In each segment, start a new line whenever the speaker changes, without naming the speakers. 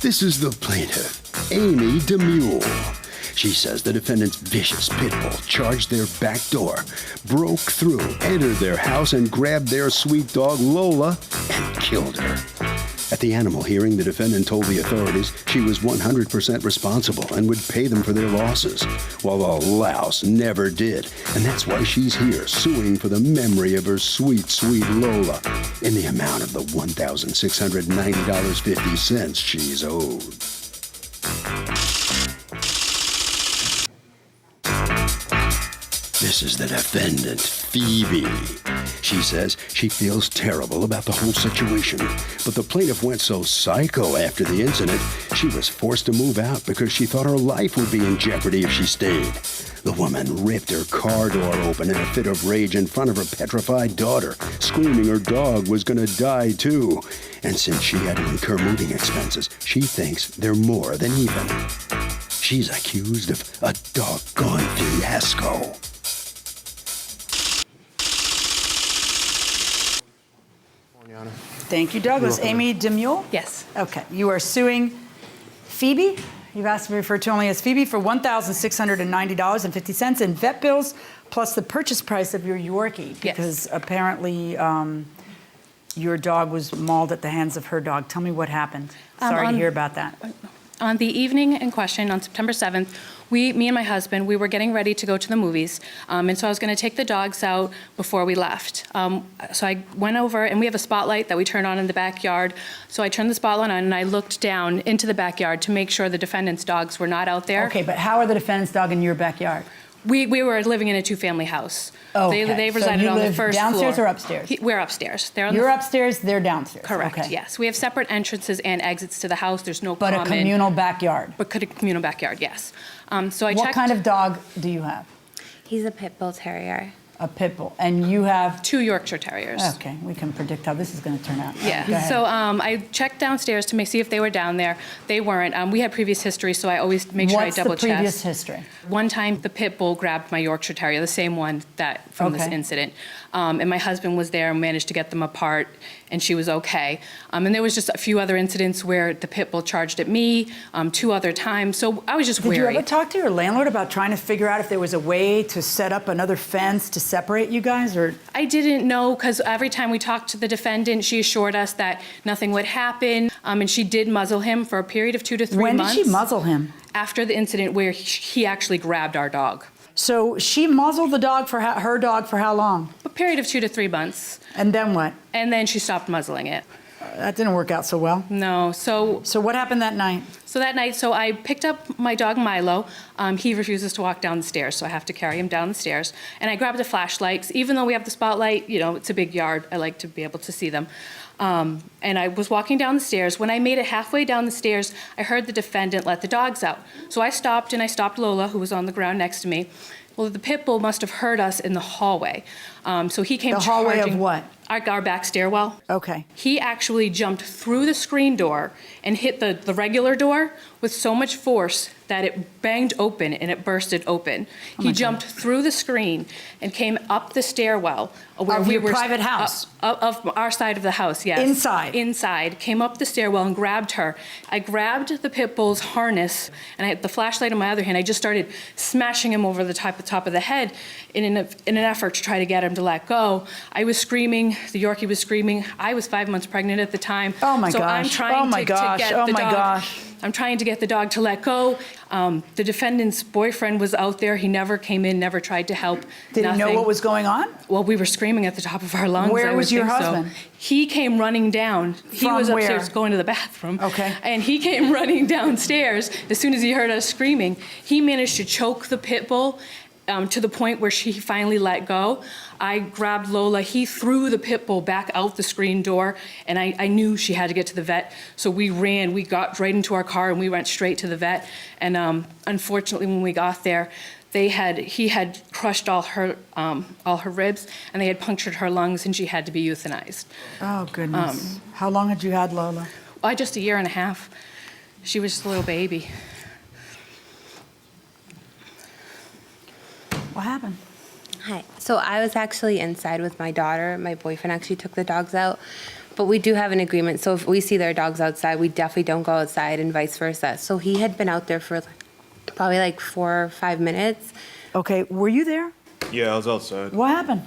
This is the plaintiff, Amy DeMule. She says the defendant's vicious pit bull charged their back door, broke through, entered their house, and grabbed their sweet dog, Lola, and killed her. At the animal hearing, the defendant told the authorities she was 100% responsible and would pay them for their losses, while the louse never did. And that's why she's here, suing for the memory of her sweet, sweet Lola in the amount of the $1,690.50 she's owed. This is the defendant, Phoebe. She says she feels terrible about the whole situation, but the plaintiff went so psycho after the incident, she was forced to move out because she thought her life would be in jeopardy if she stayed. The woman ripped her car door open in a fit of rage in front of her petrified daughter, screaming her dog was going to die too. And since she had to incur moving expenses, she thinks they're more than even. She's accused of a doggone fiasco.
Thank you, Douglas. Amy DeMule?
Yes.
Okay. You are suing Phoebe. You've asked to be referred to only as Phoebe for $1,690.50 in vet bills, plus the purchase price of your Yorkie, because apparently your dog was mauled at the hands of her dog. Tell me what happened. Sorry to hear about that.
On the evening in question, on September 7th, me and my husband, we were getting ready to go to the movies, and so I was going to take the dogs out before we left. So I went over, and we have a spotlight that we turn on in the backyard. So I turned the spotlight on, and I looked down into the backyard to make sure the defendant's dogs were not out there.
Okay, but how are the defendant's dog in your backyard?
We were living in a two-family house.
Okay.
They resided on the first floor.
Downstairs or upstairs?
We're upstairs.
You're upstairs, they're downstairs.
Correct,
okay.
yes. We have separate entrances and exits to the house. There's no common.
But a communal backyard?
But a communal backyard, yes. So I checked.
What kind of dog do you have?
He's a pit bull terrier.
A pit bull. And you have?
2 Yorkshire Terriers.
Okay, we can predict how this is going to turn out.
Yeah, so I checked downstairs to see if they were down there. They weren't. We had previous history, so I always make sure I double check.
What's the previous history?
One time the pit bull grabbed my Yorkshire Terrier, the same one from this incident. And my husband was there and managed to get them apart, and she was okay. And there was just a few other incidents where the pit bull charged at me 2 other times, so I was just wary.
Did you ever talk to your landlord about trying to figure out if there was a way to set up another fence to separate you guys, or?
I didn't know, because every time we talked to the defendant, she assured us that nothing would happen, and she did muzzle him for a period of 2 to 3 months.
When did she muzzle him?
After the incident where he actually grabbed our dog.
So she muzzled the dog for her dog for how long?
A period of 2 to 3 months.
And then what?
And then she stopped muzzling it.
That didn't work out so well.
No, so
what happened that night?
So that night, I picked up my dog Milo. He refuses to walk down the stairs, so I have to carry him down the stairs. And I grabbed a flashlight. Even though we have the spotlight, it's a big yard, I like to be able to see them. And I was walking down the stairs. When I made it halfway down the stairs, I heard the defendant let the dogs out. So I stopped, and I stopped Lola, who was on the ground next to me. Well, the pit bull must have heard us in the hallway. So he came charging.
The hallway of what?
Our back stairwell.
Okay.
He actually jumped through the screen door and hit the regular door with so much force that it banged open and it bursted open. He jumped through the screen and came up the stairwell. Where
of your private house?
Of our side of the house, yes.
Inside?
Inside. Came up the stairwell and grabbed her. I grabbed the pit bull's harness, and I had the flashlight in my other hand. I just started smashing him over the top of the head in an effort to try to get him to let go. I was screaming. The Yorkie was screaming. I was 5 months pregnant at the time.
Oh my
gosh.
I'm trying to get the dog.
I'm trying to get the dog to let go. The defendant's boyfriend was out there. He never came in, never tried to help.
Did he know what was going on?
Well, we were screaming at the top of our lungs.
Where was your husband?
So. He came running down. He was upstairs going to the bathroom.
Okay.
And he came running downstairs as soon as he heard us screaming. He managed to choke the pit bull to the point where she finally let go. I grabbed Lola. He threw the pit bull back out the screen door, and I knew she had to get to the vet. So we ran. We got right into our car, and we went straight to the vet. And unfortunately, when we got there, he had crushed all her ribs, and they had punctured her lungs, and she had to be euthanized.
Oh, goodness. How long had you had Lola?
Just a year and a half. She was just a little baby.
What happened?
Hi. So I was actually inside with my daughter. My boyfriend actually took the dogs out. But we do have an agreement. So if we see their dogs outside, we definitely don't go outside and vice versa. So he had been out there for probably like 4 or 5 minutes.
Okay, were you there?
Yeah, I was outside.
What happened?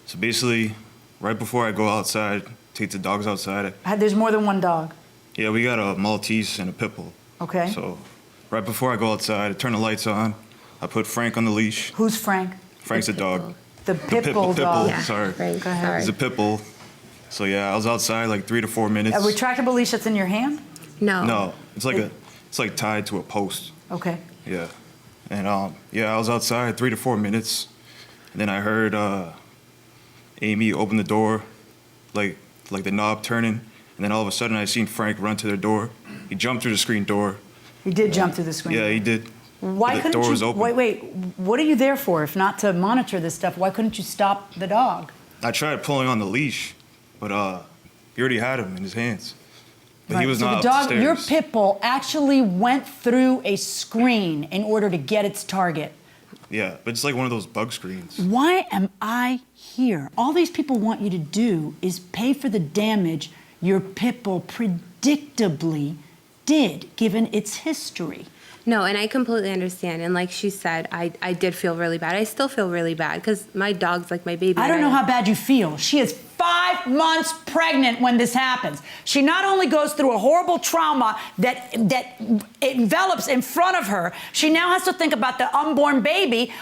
So basically, right before I go outside, take the dogs outside.
There's more than one dog.
Yeah, we got a Maltese and a pit bull.
Okay.
So right before I go outside, I turn the lights on. I put Frank on the leash.
Who's Frank?
Frank's a dog.
The pit bull dog.
Yeah,
sorry.
Right,
Go ahead.
sorry.
He's a pit bull. So yeah, I was outside like 3 to 4 minutes.
A retractable leash that's in your hand?
No.
No, it's like tied to a post.
Okay.
Yeah. And yeah, I was outside 3 to 4 minutes. And then I heard Amy open the door, like the knob turning. And then all of a sudden I seen Frank run to their door. He jumped through the screen door.
He did jump through the screen.
Yeah, he did.
Why
the
couldn't
door
you?
was open.
Wait. What are you there for if not to monitor this stuff? Why couldn't you stop the dog?
I tried pulling on the leash, but he already had him in his hands. But he was
so
not
the
up
dog,
the stairs.
your pit bull, actually went through a screen in order to get its target.
Yeah, but it's like one of those bug screens.
Why am I here? All these people want you to do is pay for the damage your pit bull predictably did, given its history.
No, and I completely understand. And like she said, I did feel really bad. I still feel really bad because my dog's like my baby.
I don't know how bad you feel. She is 5 months pregnant when this happens. She not only goes through a horrible trauma that envelops in front of her, she now has to think about the unborn baby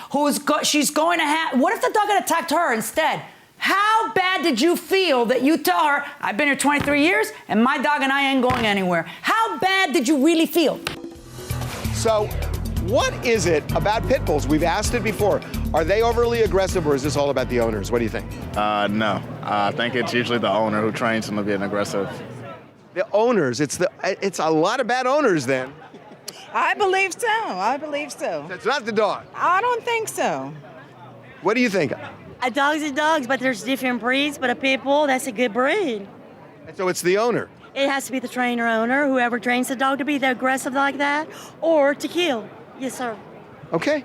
she's going to have. What if the dog had attacked her instead? How bad did you feel that you tell her, I've been here 23 years and my dog and I ain't going anywhere? How bad did you really feel?
So, what is it about pit bulls? We've asked it before. Are they overly aggressive, or is this all about the owners? What do you think?
No. I think it's usually the owner who trains them to being aggressive.
The owners. It's a lot of bad owners then.
I believe so. I believe so.
It's not the dog.
I don't think so.
What do you think?
Dogs are dogs, but there's different breeds. But a pit bull, that's a good breed.
And so it's the owner.
It has to be the trainer owner, whoever trains the dog to be aggressive like that, or to kill. Yes, sir.
Okay.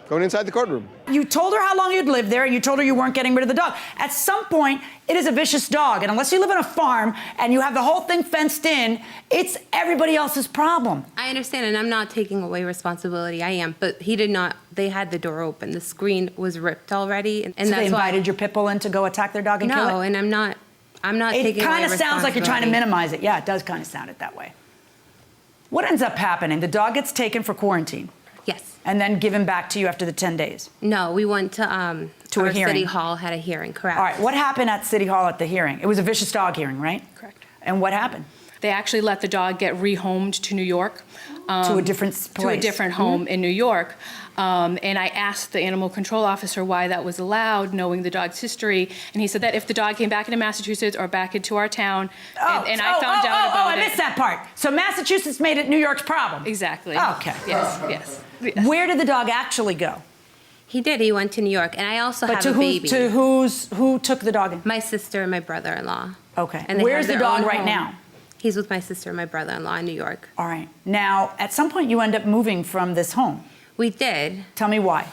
Going inside the courtroom.
You told her how long you'd lived there, and you told her you weren't getting rid of the dog. At some point, it is a vicious dog, and unless you live on a farm and you have the whole thing fenced in, it's everybody else's problem.
I understand, and I'm not taking away responsibility. I am, but he did not. They had the door open. The screen was ripped already, and
So
that's
they invited
why.
your pit bull in to go attack their dog and kill it?
No, and I'm not
It
taking away
kind of sounds like you're trying to
responsibility.
minimize it. Yeah, it does kind of sound it that way. What ends up happening? The dog gets taken for quarantine
Yes.
and then given back to you after the 10 days.
No, we went to
a
our
hearing.
city hall, had a hearing, correct.
All right, what happened at City Hall at the hearing? It was a vicious dog hearing, right?
Correct.
And what happened?
They actually let the dog get rehomed to New York.
To a different place?
To a different home in New York. And I asked the animal control officer why that was allowed, knowing the dog's history. And he said that if the dog came back into Massachusetts or back into our town, and I found out about
I
it.
missed that part. So Massachusetts made it New York's problem.
Exactly.
Okay.
Yes.
Where did the dog actually go?
He did. He went to New York, and I also
But
have
to
a baby.
who took the dog in?
My sister and my brother-in-law.
Okay.
And they
Where's
have
the
their
dog
own
right
home.
now?
He's with my sister and my brother-in-law in New York.
All right. Now, at some point, you end up moving from this home.
We did.
Tell me why.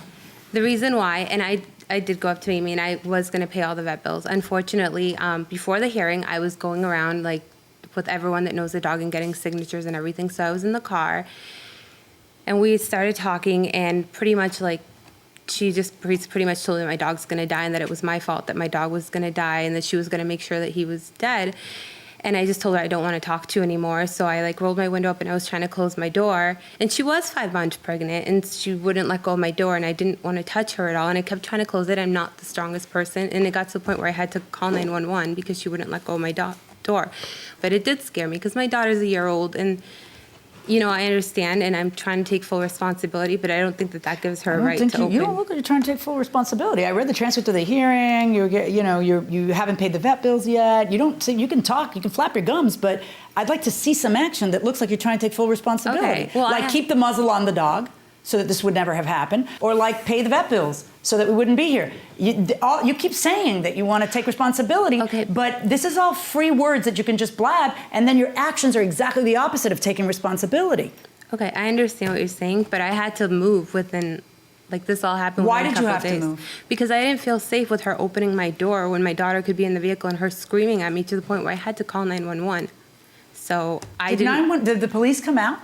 The reason why, and I did go up to Amy, and I was going to pay all the vet bills. Unfortunately, before the hearing, I was going around like with everyone that knows the dog and getting signatures and everything. So I was in the car, and we started talking, and pretty much like she just pretty much told me my dog's going to die and that it was my fault that my dog was going to die and that she was going to make sure that he was dead. And I just told her I don't want to talk to you anymore. So I like rolled my window up and I was trying to close my door. And she was 5 months pregnant and she wouldn't let go of my door and I didn't want to touch her at all. And I kept trying to close it. I'm not the strongest person. And it got to the point where I had to call 911 because she wouldn't let go of my door. But it did scare me because my daughter's a year old and you know, I understand, and I'm trying to take full responsibility, but I don't think that that gives her a right to open.
You don't look like you're trying to take full responsibility. I read the transcript of the hearing. You haven't paid the vet bills yet. You don't. You can talk. You can flap your gums, but I'd like to see some action that looks like you're trying to take full responsibility.
Okay. Well,
like keep the muzzle on the dog, so that this would never have happened, or like pay the vet bills so that we wouldn't be here. You keep saying that you want to take responsibility,
okay,
but this is all free words that you can just blab, and then your actions are exactly the opposite of taking responsibility.
Okay, I understand what you're saying, but I had to move within Like, this all happened
Why
within a
did you
couple
have to
days.
move?
Because I didn't feel safe with her opening my door when my daughter could be in the vehicle and her screaming at me to the point where I had to call 911. So I didn't.
Did the police come out?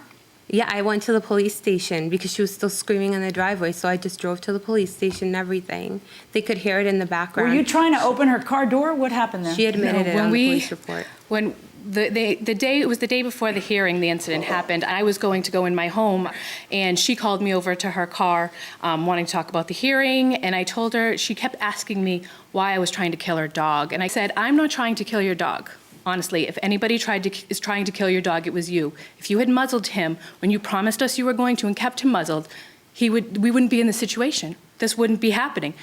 Yeah, I went to the police station because she was still screaming in the driveway. So I just drove to the police station and everything. They could hear it in the background.
Were you trying to open her car door? What happened there?
She admitted it on the police report.
When it was the day before the hearing, the incident happened. I was going to go in my home, and she called me over to her car, wanting to talk about the hearing. And I told her, she kept asking me why I was trying to kill her dog. And I said, I'm not trying to kill your dog. Honestly, if anybody is trying to kill your dog, it was you. If you had muzzled him when you promised us you were going to and kept him muzzled, we wouldn't be in this situation. This wouldn't be happening.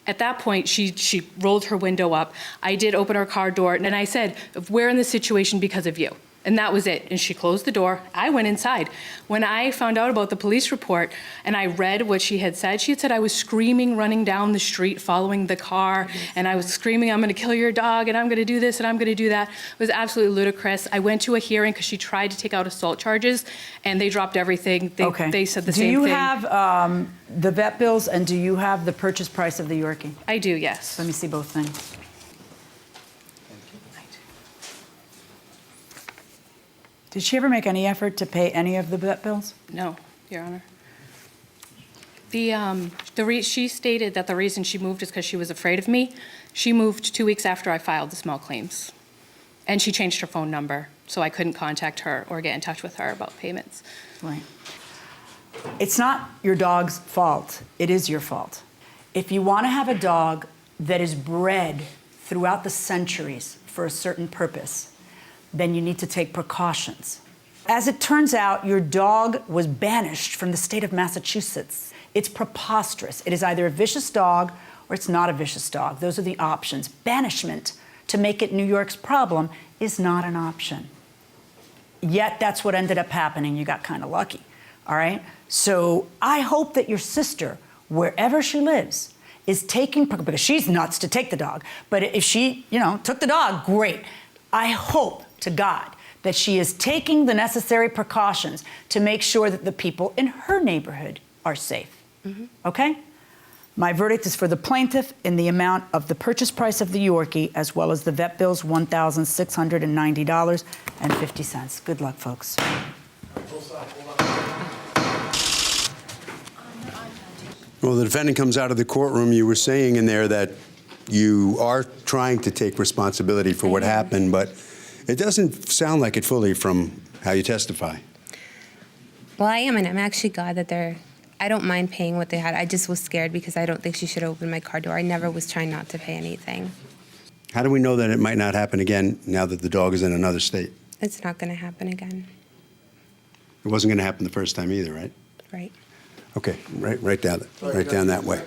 At that point, she rolled her window up. I did open her car door, and I said, we're in this situation because of you. And that was it. And she closed the door. I went inside. When I found out about the police report and I read what she had said I was screaming, running down the street, following the car. And I was screaming, I'm going to kill your dog, and I'm going to do this, and I'm going to do that. It was absolutely ludicrous. I went to a hearing because she tried to take out assault charges, and they dropped everything. They said the same thing.
Do you have the vet bills, and do you have the purchase price of the Yorkie?
I do, yes.
Let me see both things. Did she ever make any effort to pay any of the vet bills?
No, Your Honor. She stated that the reason she moved is because she was afraid of me. She moved 2 weeks after I filed the small claims. And she changed her phone number, so I couldn't contact her or get in touch with her about payments.
Right. It's not your dog's fault. It is your fault. If you want to have a dog that is bred throughout the centuries for a certain purpose, then you need to take precautions. As it turns out, your dog was banished from the state of Massachusetts. It's preposterous. It is either a vicious dog or it's not a vicious dog. Those are the options. Banishment, to make it New York's problem, is not an option. Yet that's what ended up happening. You got kind of lucky, all right? So I hope that your sister, wherever she lives, is taking, because she's nuts to take the dog, but if she, took the dog, great. I hope to God that she is taking the necessary precautions to make sure that the people in her neighborhood are safe. Mm-hmm. Okay? My verdict is for the plaintiff in the amount of the purchase price of the Yorkie, as well as the vet bills, $1,690.50. Good luck, folks.
Well, the defendant comes out of the courtroom. You were saying in there that you are trying to take responsibility for what happened, but it doesn't sound like it fully from how you testify.
Well, I am, and I'm actually glad that I don't mind paying what they had. I just was scared because I don't think she should have opened my car door. I never was trying not to pay anything.
How do we know that it might not happen again now that the dog is in another state?
It's not going to happen again.
It wasn't going to happen the first time either, right?
Right.
Okay, right down that way.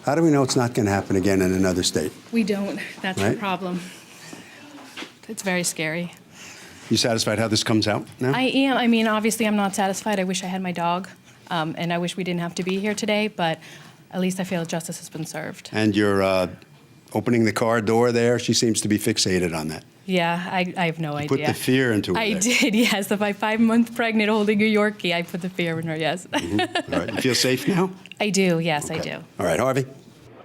How do we know it's not going to happen again in another state?
We don't. That's
Right?
the problem. It's very scary.
You satisfied how this comes out now?
I am. I mean, obviously, I'm not satisfied. I wish I had my dog, and I wish we didn't have to be here today, but at least I feel justice has been served.
And you're opening the car door there. She seems to be fixated on that.
Yeah, I have no idea.
Put the fear into her.
I
there.
did, yes. If I'm 5 months pregnant holding a Yorkie, I put the fear in her, yes.
Mm-hmm. All right. You feel safe now?
I do, yes, I do.
All right, Harvey.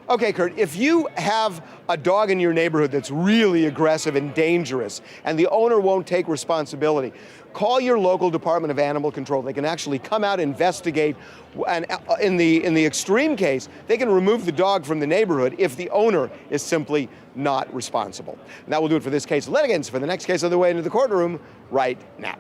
Okay, Kurt, if you have a dog in your neighborhood that's really aggressive and dangerous and the owner won't take responsibility, call your local Department of Animal Control. They can actually come out, investigate, and in the extreme case, they can remove the dog from the neighborhood if the owner is simply not responsible. And that will do it for this case. Litigants for the next case on the way into the courtroom right now.